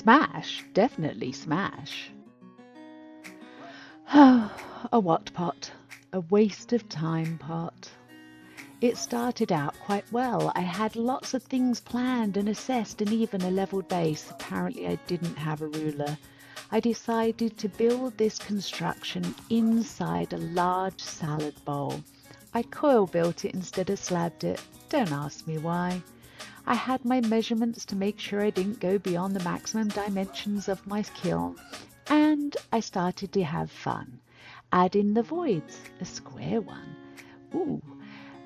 Smash, definitely smash. A W.O.T pot, a waste of time pot. It started out quite well. I had lots of things planned and assessed and even a leveled base. Apparently I didn't have a ruler. I decided to build this construction inside a large salad bowl. I coil built it instead of slabbed it. Don't ask me why. I had my measurements to make sure I didn't go beyond the maximum dimensions of my kiln, and I started to have fun. Add in the voids, a square one. Ooh,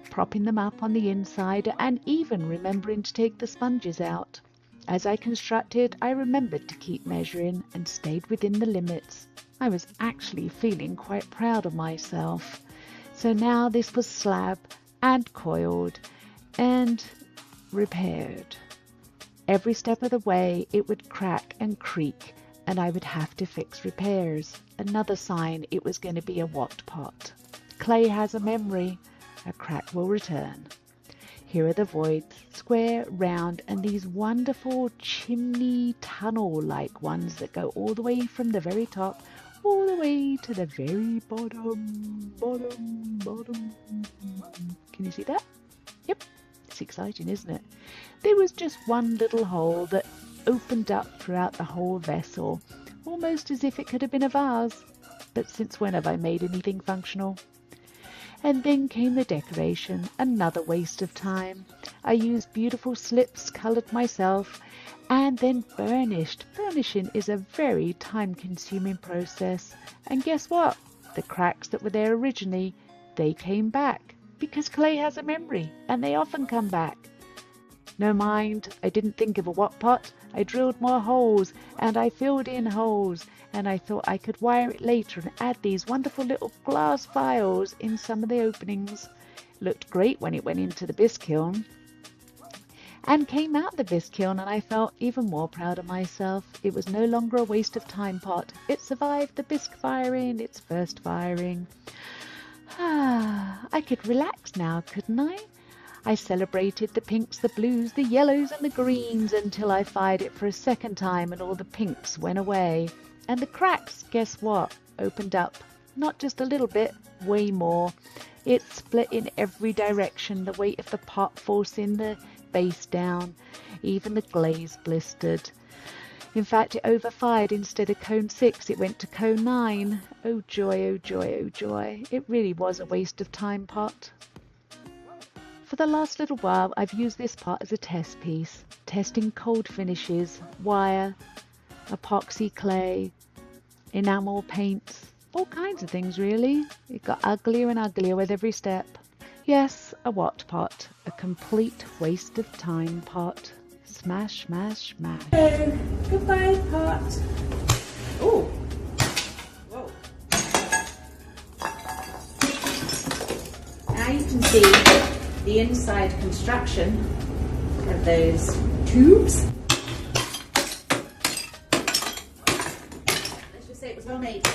propping them up on the inside and even remembering to take the sponges out. As I constructed, I remembered to keep measuring and stayed within the limits. I was actually feeling quite proud of myself. So now this was slab and coiled and repaired. Every step of the way it would crack and creak and I would have to fix repairs. Another sign it was going to be a W.O.T pot. Clay has a memory. A crack will return. Here are the voids, square, round, and these wonderful chimney tunnel-like ones that go all the way from the very top, all the way to the very bottom. Can you see that? Yep, it's exciting, isn't it? There was just one little hole that opened up throughout the whole vessel, almost as if it could have been a vase. But since when have I made anything functional? And then came the decoration, another waste of time. I used beautiful slips, coloured myself, and then burnished. Burnishing is a very time-consuming process. And guess what? The cracks that were there originally, they came back. Because clay has a memory, and they often come back. No mind, I didn't think of a W.O.T pot. I drilled more holes, and I filled in holes. And I thought I could wire it later and add these wonderful little glass vials in some of the openings. Looked great when it went into the bisque kiln and came out the bisque kiln, and I felt even more proud of myself. It was no longer a waste of time pot. It survived the bisque firing, its first firing. I could relax now, couldn't I? I celebrated the pinks, the blues, the yellows and the greens until I fired it for a second time and all the pinks went away. And the cracks, guess what, opened up. Not just a little bit, way more. It split in every direction, the weight of the pot forcing the base down. Even the glaze blistered. In fact, it overfired. Instead of cone 6, it went to cone 9. Oh joy, oh joy, oh joy. It really was a waste of time pot. For the last little while, I've used this pot as a test piece, testing cold finishes, wire, epoxy clay, enamel paints, all kinds of things really. It got uglier and uglier with every step. Yes, a W.O.T pot, a complete waste of time pot. Smash, smash, smash. Hello, goodbye pot. Oh, whoa. Now you can see the inside construction of those tubes. Let's just say it was well made. A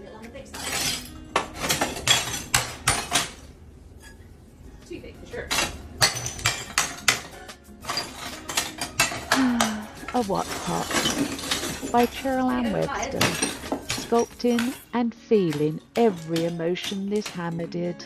little on the thick side. Too big for sure. A W.O.T pot by Cheryl-Ann Webster. Sculpting and feeling every emotion this hammer did.